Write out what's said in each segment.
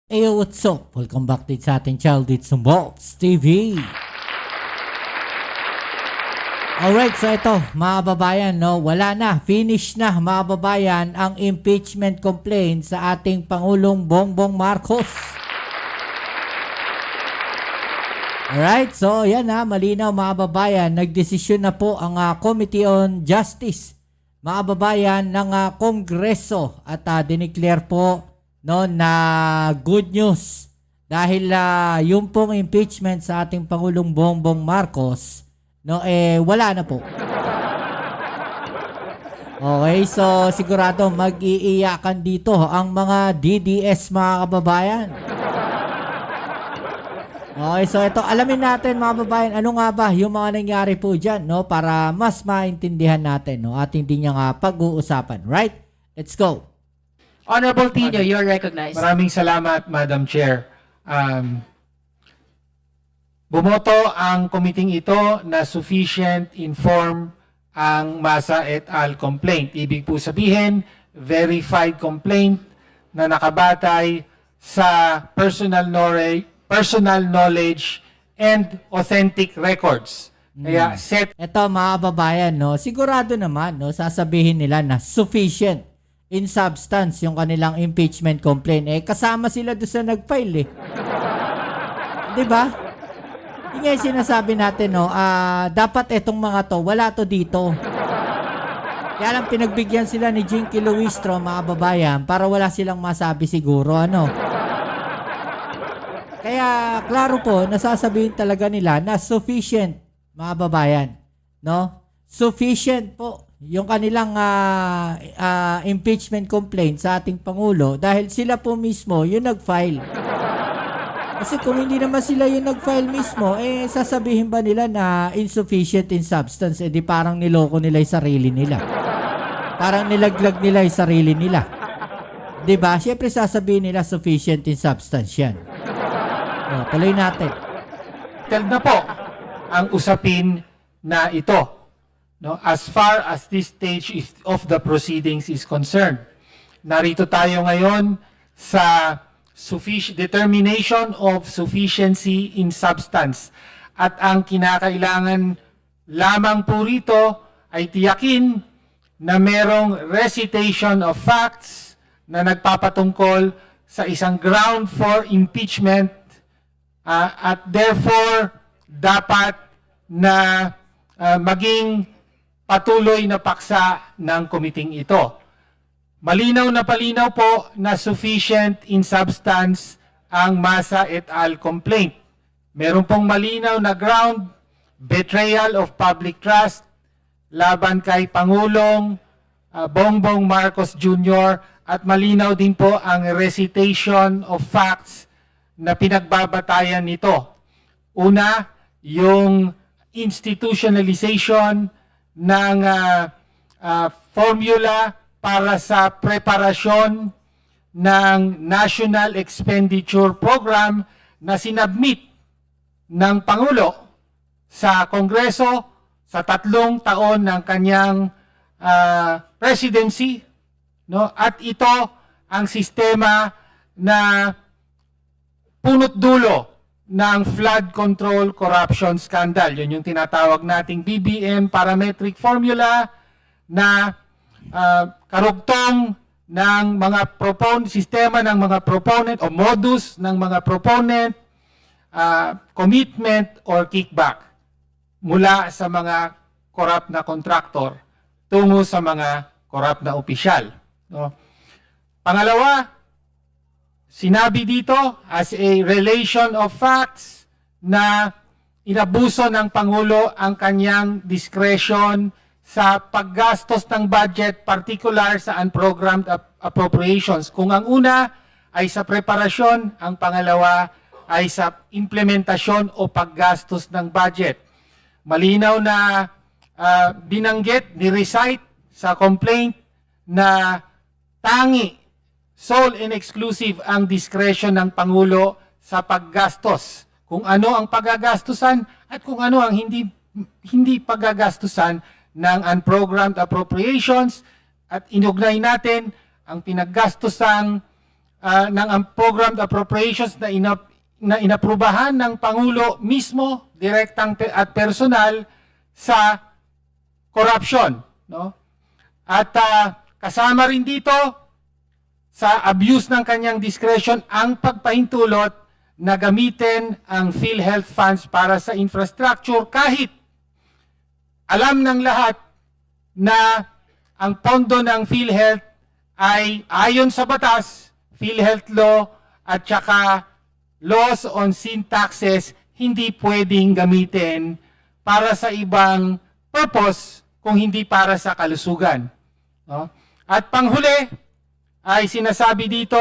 Hey, what's up? Welcome back din sa ating channel dito sa Bolts TV. Alright, so ito mga babayan, no, wala na, finish na mga babayan ang impeachment complaint sa ating Pangulong Bongbong Marcos. Alright, so yan na, malinaw mga babayan, nagdesisyon na po ang Committee on Justice, mga babayan ng Kongreso at dineclare po no, na good news dahil yung pong impeachment sa ating Pangulong Bongbong Marcos no, wala na po. Okay, so sigurado mag-iiyakan dito ang mga DDS mga kababayan. Okay, so ito, alamin natin mga kababayan, ano nga ba yung mga nangyari po dyan, no, para mas maintindihan natin, no, ating din yung pag-uusapan. Right? Let's go. Honorable Tino, you're recognized. Maraming salamat, Madam Chair. Bumoto ang committee ito na sufficient inform ang Masa et al. Complaint. Ibig po sabihin, verified complaint na nakabatay sa personal knowledge and authentic records. Kaya set Ito mga babayan, no, sigurado naman, no, sasabihin nila na sufficient in substance yung kanilang impeachment complaint. Kasama sila doon sa nag-file 'Di ba? Yung nga yung sinasabi natin, no, dapat etong mga to, wala to dito. Kaya lang pinagbigyan sila ni Jinky Luistro, mga babayan, para wala silang masabi siguro, ano. Kaya, klaro po, nasasabihin talaga nila na sufficient, mga babayan, no? Sufficient po yung kanilang impeachment complaint sa ating Pangulo dahil sila po mismo yung nag-file. Kasi kung hindi naman sila yung nag-file mismo, sasabihin ba nila na insufficient in substance? Di parang niloko nila yung sarili nila. Parang nilaglag nila yung sarili nila. Diba? Siyempre sasabihin nila sufficient in substance yan. Tuloy natin. settled na po ang usapin na ito. No, as far as this stage of the proceedings is concerned. Narito tayo ngayon sa determination of sufficiency in substance. At ang kinakailangan lamang po rito ay tiyakin na merong recitation of facts na nagpapatungkol sa isang ground for impeachment at therefore dapat na maging patuloy na paksa ng komiting ito. Malinaw na palinaw po na sufficient in substance ang Masa et al. Complaint. Meron pong malinaw na ground, betrayal of public trust, laban kay Pangulong Bongbong Marcos Jr. at malinaw din po ang recitation of facts na pinagbabatayan nito. Una, yung institutionalization ng formula para sa preparasyon ng National Expenditure Program na sinabmit ng Pangulo sa Kongreso sa 3 taon ng kanyang presidency, no? At ito ang sistema na punot dulo ng flood control corruption scandal. Yun yung tinatawag nating BBM parametric formula na karugtong ng mga sistema ng mga proponent o modus ng mga proponent, commitment or kickback mula sa mga corrupt na contractor tungo sa mga corrupt na opisyal. No? Pangalawa, sinabi dito as a relation of facts na inabuso ng Pangulo ang kanyang discretion sa paggastos ng budget, particular sa unprogrammed appropriations. Kung ang una ay sa preparasyon, ang pangalawa ay sa implementasyon o paggastos ng budget. Malinaw na binanggit, ni-recite sa complaint na tangi, sole and exclusive ang discretion ng Pangulo sa paggastos. Kung ano ang paggagastusan at kung ano ang hindi paggagastusan ng unprogrammed appropriations at inugnay natin ang pinaggastusang ng programmed appropriations na inaprubahan ng Pangulo mismo, direktang at personal sa corruption, no? At kasama rin dito sa abuse ng kanyang discretion ang pagpahintulot na gamitin ang PhilHealth funds para sa infrastructure kahit alam ng lahat na ang pondo ng PhilHealth ay ayon sa batas, PhilHealth law at saka laws on sin taxes, hindi pwedeng gamitin para sa ibang purpose kung hindi para sa kalusugan. No? At panghuli ay sinasabi dito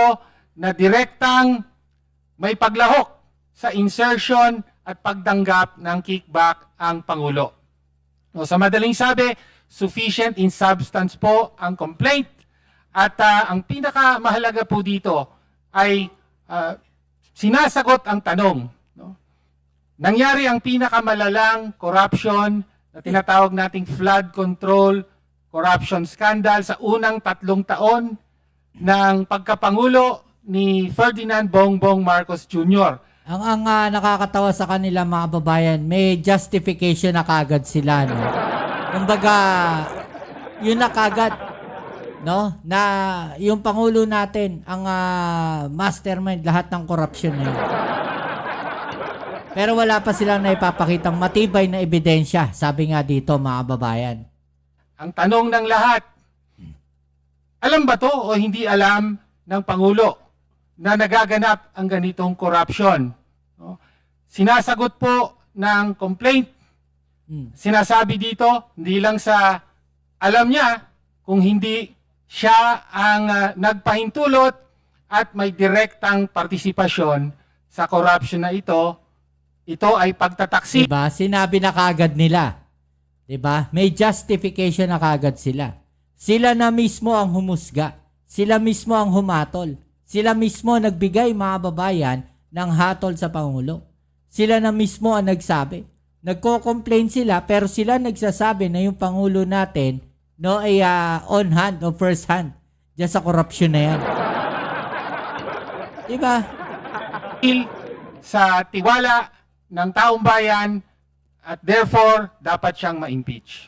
na direktang may paglahok sa insertion at pagtanggap ng kickback ang Pangulo. No, sa madaling sabi, sufficient in substance po ang complaint at ang pinakamahalaga po dito ay sinasagot ang tanong. No? Nangyari ang pinakamalalang corruption na tinatawag nating flood control corruption scandal sa unang 3 taon ng pagkapangulo ni Ferdinand Bongbong Marcos Jr. Ang nakakatawa sa kanila mga babayan, may justification na kagad sila, no? Kumbaga, yun na kagad, no? Na yung Pangulo natin, ang mastermind lahat ng corruption na yun. Pero wala pa silang naipapakitang matibay na ebidensya, sabi nga dito mga babayan. Ang tanong ng lahat, alam ba to o hindi alam ng Pangulo na nagaganap ang ganitong corruption? No? Sinasagot po ng complaint. Sinasabi dito, hindi lang sa alam niya, kung hindi siya ang nagpahintulot at may direktang partisipasyon sa corruption na ito ay pagtataksil. Diba? Sinabi na kagad nila. Diba? May justification na kagad sila. Sila na mismo ang humusga. Sila mismo ang humatol. Sila mismo nagbigay, mga babayan, ng hatol sa Pangulo. Sila na mismo ang nagsabi. Nagko-complain sila pero sila nagsasabi na yung Pangulo natin ay on hand o first hand diyan sa corruption na yan. Diba? Sa tiwala ng taong bayan at therefore dapat siyang ma-impeach.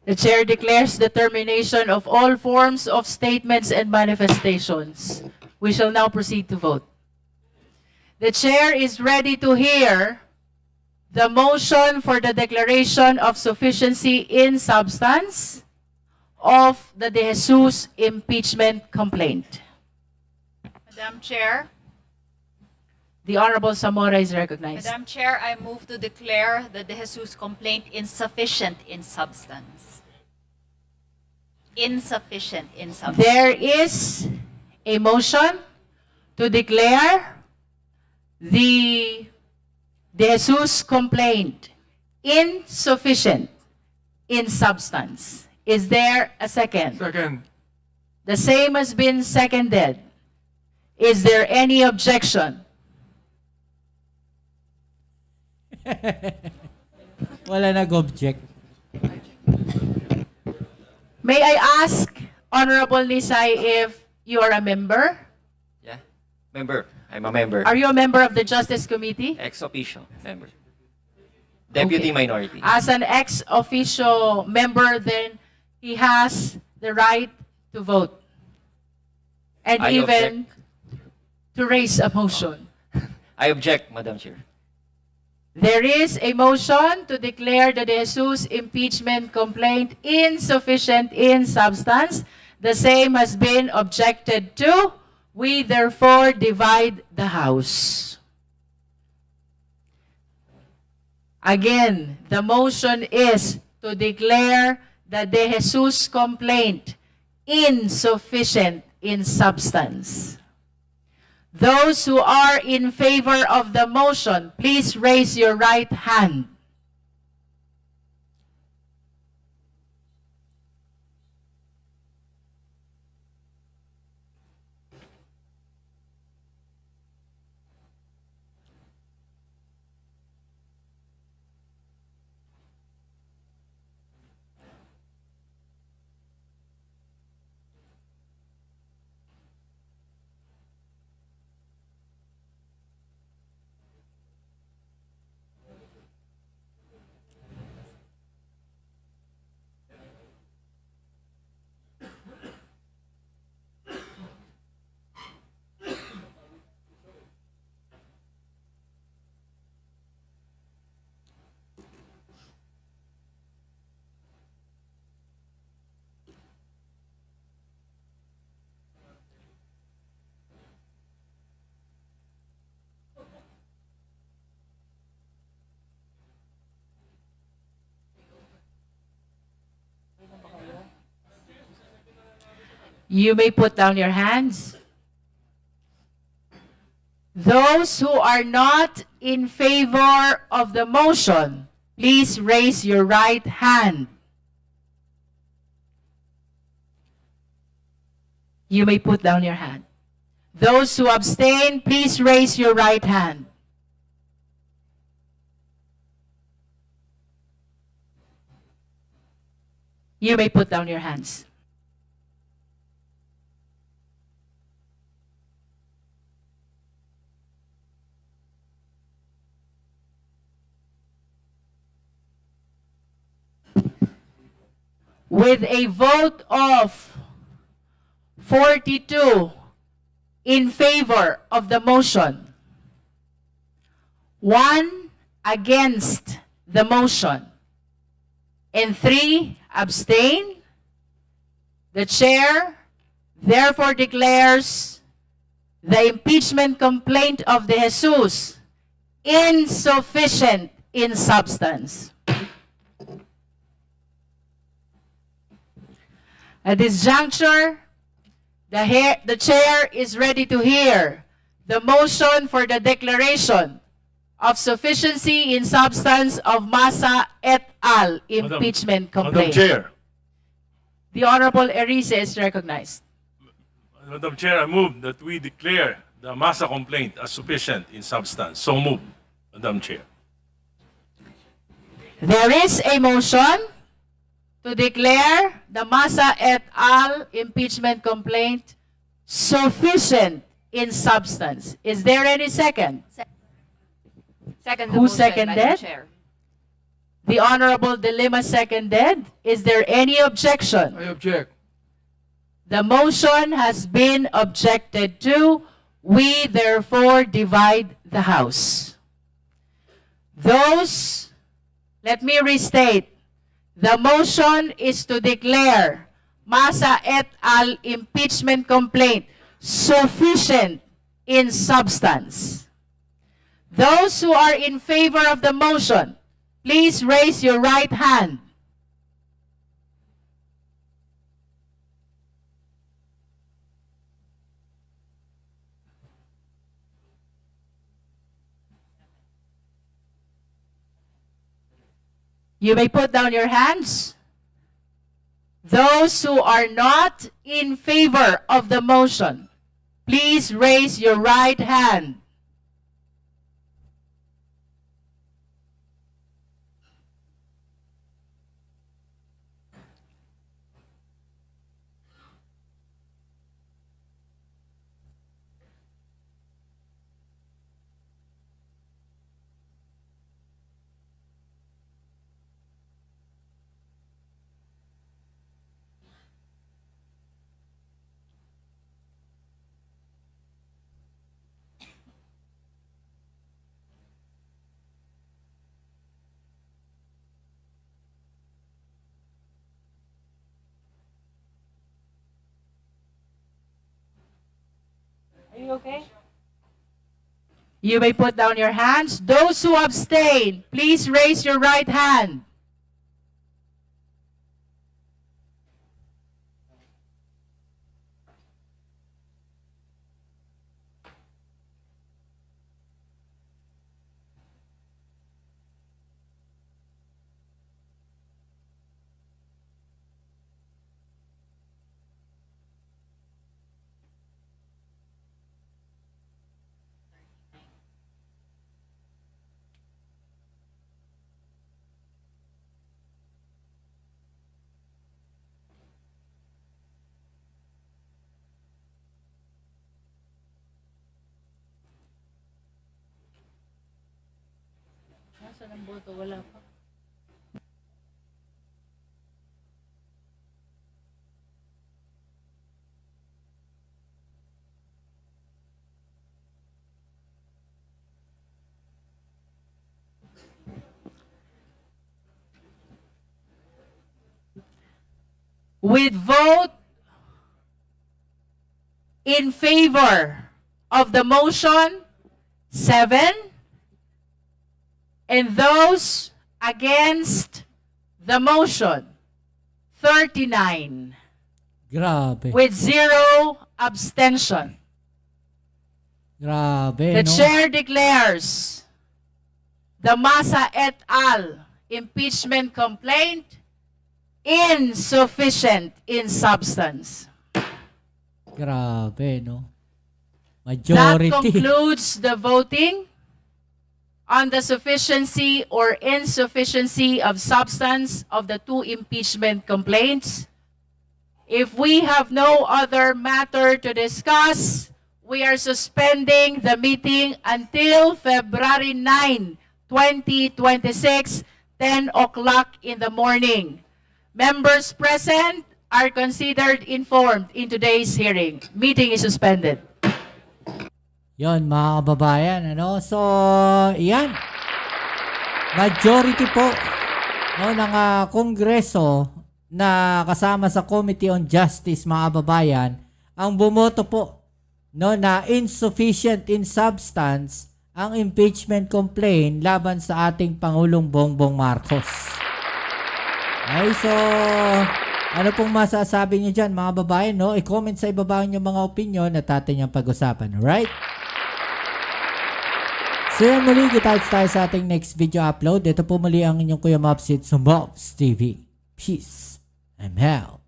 The chair declares the termination of all forms of statements and manifestations. We shall now proceed to vote. The chair is ready to hear the motion for the declaration of sufficiency in substance of the De Jesus impeachment complaint. Madam Chair, The Honorable Zamora is recognized. Madam Chair, I move to declare the De Jesus complaint insufficient in substance. Insufficient in substance. There is a motion to declare the De Jesus complaint insufficient in substance. Is there a second? Second. The same has been seconded. Is there any objection? Wala nag-object. May I ask, Honorable Nisay, if you are a member? Yeah, member. I'm a member. Are you a member of the Justice Committee? Ex officio member. Deputy Okay. minority. As an ex officio member, then he has the right to vote. And I even to raise a motion. I object, Madam Chair. There is a motion to declare the De Jesus impeachment complaint insufficient in substance. The same has been objected to. We therefore divide the House. Again, the motion is to declare the De Jesus complaint insufficient in substance. Those who are in favor of the motion, please raise your right hand. You may put down your hands. Those who are not in favor of the motion, please raise your right hand. You may put down your hand. Those who abstain, please raise your right hand. You may put down your hands. With a vote of 42 in favor of the motion, 1 against the motion, and 3 abstain, the chair therefore declares the impeachment complaint of De Jesus insufficient in substance. At this juncture, the chair is ready to hear the motion for the declaration of sufficiency in substance of Masa et al. Impeachment Madam complaint. Chair, The Honorable Erice is recognized. Madam Chair, I move that we declare the Masa complaint as sufficient in substance. So move, Madam Chair. There is a motion to declare the Masa et al. Impeachment complaint sufficient in substance. Is there any second? Second Who seconded? Madam Chair. The Honorable De Lima seconded. Is there any objection? I object. The motion has been objected to. We therefore divide the House. Let me restate. The motion is to declare Masa et al. Impeachment complaint sufficient in substance. Those who are in favor of the motion, please raise your right hand. You may put down your hands. Those who are not in favor of the motion, please raise your right hand. Are you okay? You may put down your hands. Those who abstain, please raise your right hand. Nasaan ang boto? Wala pa. With vote in favor of the motion, 7, and those against the motion, 39. Grabe. with 0 abstention. Grabe, The no? chair declares the Masa et al. Impeachment complaint insufficient in substance. Grabe, no? That Majority. concludes the voting on the sufficiency or insufficiency of substance of the 2 impeachment complaints. If we have no other matter to discuss, we are suspending the meeting until February 9, 2026, 10 o'clock in the morning. Members present are considered informed in today's hearing. Meeting is suspended. Yon, mga kababayan, ano? So, yan. Majority po no, ng Kongreso na kasama sa Committee on Justice, mga kababayan, ang bumoto po no, na insufficient in substance ang impeachment complaint laban sa ating Pangulong Bongbong Marcos. Ay, so, ano pong masasabi niyo dyan, mga babayan, no? I-comment sa ibaba niyo mga opinion at atin yung pag-usapan, alright? So yan muli, kita tayo sa ating next video upload. Ito po muli ang inyong Kuya Mopsit sa Mobs TV. Peace and health.